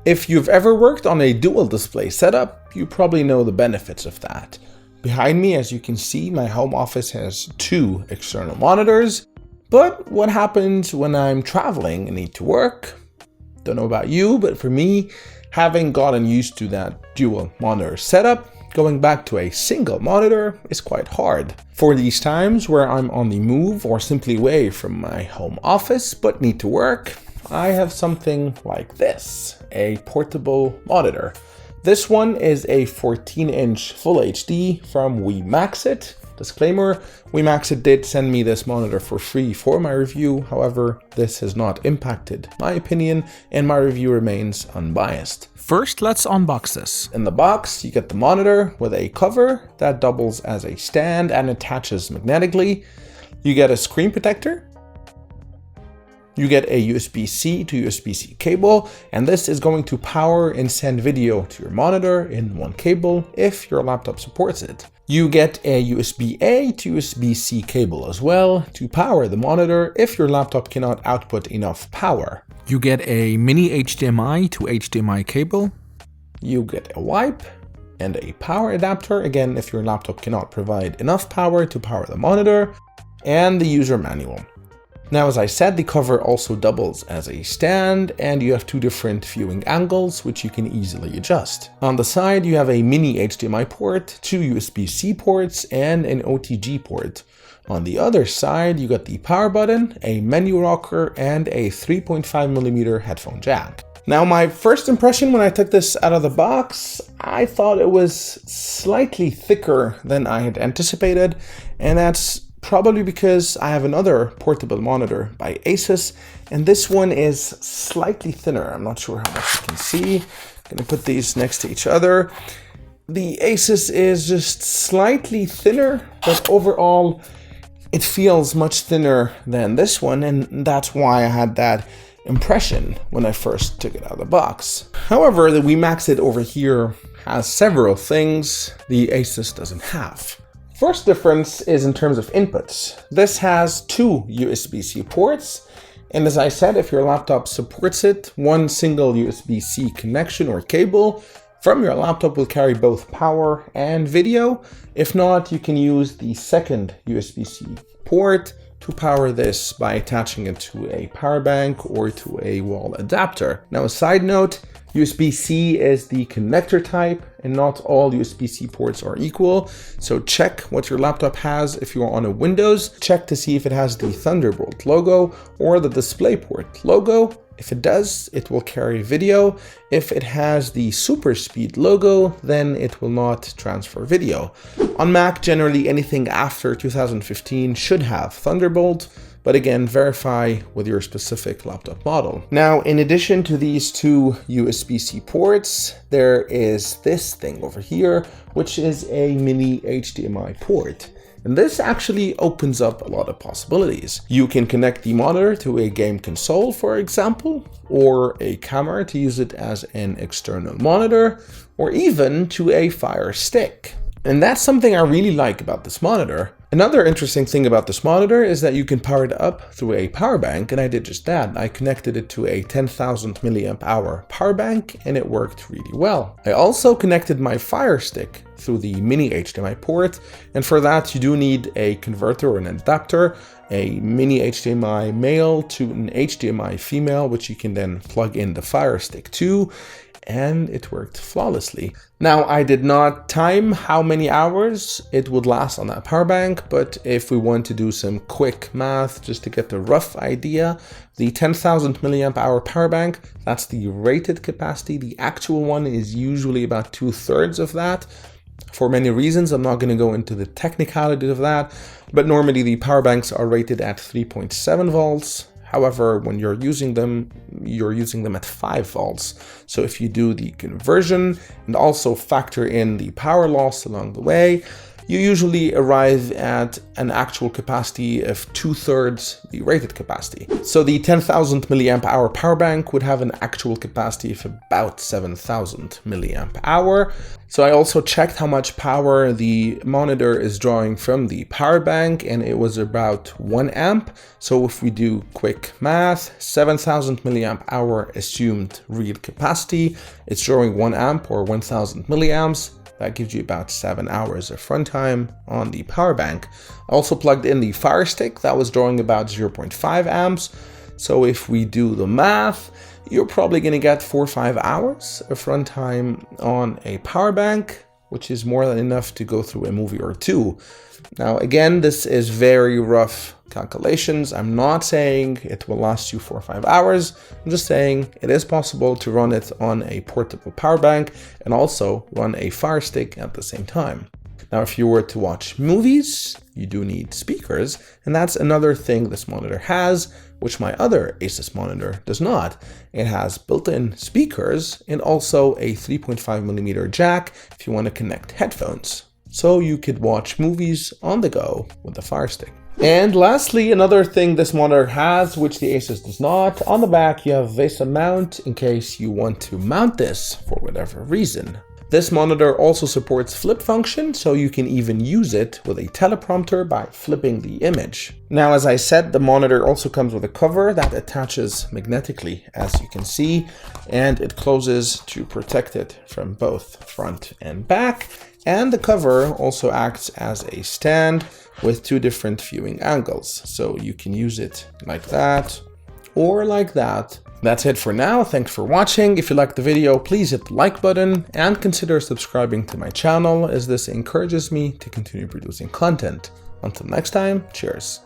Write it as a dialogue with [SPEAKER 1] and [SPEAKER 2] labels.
[SPEAKER 1] If you've ever worked on a dual display setup, you probably know the benefits of that. Behind me, as you can see, my home office has 2 external monitors. But what happens when I'm traveling and need to work? Don't know about you, but for me, having gotten used to that dual monitor setup, going back to a single monitor is quite hard. For these times where I'm on the move or simply away from my home office but need to work, I have something like this, a portable monitor. This one is a 14-inch Full HD from Wimaxit. Disclaimer, Wimaxit did send me this monitor for free for my review. However, this has not impacted my opinion and my review remains unbiased. First, let's unbox this. In the box, you get the monitor with a cover that doubles as a stand and attaches magnetically. You get a screen protector. You get a USB-C to USB-C cable, and this is going to power and send video to your monitor in one cable if your laptop supports it. You get a USB-A to USB-C cable as well to power the monitor if your laptop cannot output enough power. You get a mini HDMI to HDMI cable. You get a wipe and a power adapter, again if your laptop cannot provide enough power to power the monitor, and the user manual. Now, as I said, the cover also doubles as a stand, and you have 2 different viewing angles, which you can easily adjust. On the side, you have a mini HDMI port, 2 USB-C ports, and an OTG port. On the other side, you got the power button, a menu rocker, and a 3.5mm headphone jack. Now, my first impression when I took this out of the box, I thought it was slightly thicker than I had anticipated, and that's probably because I have another portable monitor by Asus, and this one is slightly thinner. I'm not sure how much you can see. I'm gonna put these next to each other. The Asus is just slightly thinner, but overall it feels much thinner than this one, and that's why I had that impression when I first took it out of the box. However, the Wimaxit over here has several things the Asus doesn't have. First difference is in terms of inputs. This has 2 USB-C ports, and as I said, if your laptop supports it, one single USB-C connection or cable from your laptop will carry both power and video. If not, you can use the second USB-C port to power this by attaching it to a power bank or to a wall adapter. Now, a side note, USB-C is the connector type, and not all USB-C ports are equal. So check what your laptop has. If you're on a Windows, check to see if it has the Thunderbolt logo or the DisplayPort logo. If it does, it will carry video. If it has the SuperSpeed logo, then it will not transfer video. On Mac, generally anything after 2015 should have Thunderbolt, but again, verify with your specific laptop model. Now, in addition to these 2 USB-C ports, there is this thing over here, which is a mini HDMI port. And this actually opens up a lot of possibilities. You can connect the monitor to a game console, for example, or a camera to use it as an external monitor, or even to a Fire Stick. And that's something I really like about this monitor. Another interesting thing about this monitor is that you can power it up through a power bank, and I did just that. I connected it to a 10,000 milliamp hour power bank, and it worked really well. I also connected my Fire Stick through the mini HDMI port, and for that you do need a converter or an adapter, a mini HDMI male to an HDMI female, which you can then plug in the Fire Stick to, and it worked flawlessly. Now, I did not time how many hours it would last on that power bank, but if we want to do some quick math just to get the rough idea, the 10,000 milliamp hour power bank, that's the rated capacity. The actual one is usually about 2/3 of that. For many reasons, I'm not going to go into the technicality of that, but normally the power banks are rated at 3.7 volts. However, when you're using them at 5 volts. So if you do the conversion and also factor in the power loss along the way, you usually arrive at an actual capacity of 2/3 the rated capacity. So the 10,000 milliamp hour power bank would have an actual capacity of about 7,000 milliamp hour. So I also checked how much power the monitor is drawing from the power bank, and it was about 1 amp. So if we do quick math, 7,000 milliamp hour assumed real capacity, it's drawing 1 amp or 1,000 milliamps. That gives you about 7 hours of runtime on the power bank. I also plugged in the Fire Stick that was drawing about 0.5 amps. So if we do the math, you're probably going to get 4 or 5 hours of runtime on a power bank, which is more than enough to go through a movie or two. Now, again, this is very rough calculations. I'm not saying it will last you 4 or 5 hours. I'm just saying it is possible to run it on a portable power bank and also run a Fire Stick at the same time. Now, if you were to watch movies, you do need speakers, and that's another thing this monitor has, which my other Asus monitor does not. It has built-in speakers and also a 3.5mm jack if you want to connect headphones. So you could watch movies on the go with the Fire Stick. And lastly, another thing this monitor has, which the Asus does not, on the back you have VESA mount in case you want to mount this for whatever reason. This monitor also supports flip function, so you can even use it with a teleprompter by flipping the image. Now, as I said, the monitor also comes with a cover that attaches magnetically, as you can see, and it closes to protect it from both front and back. And the cover also acts as a stand with 2 different viewing angles, so you can use it like that or like that. That's it for now. Thanks for watching. If you liked the video, please hit the like button and consider subscribing to my channel, as this encourages me to continue producing content. Until next time, cheers.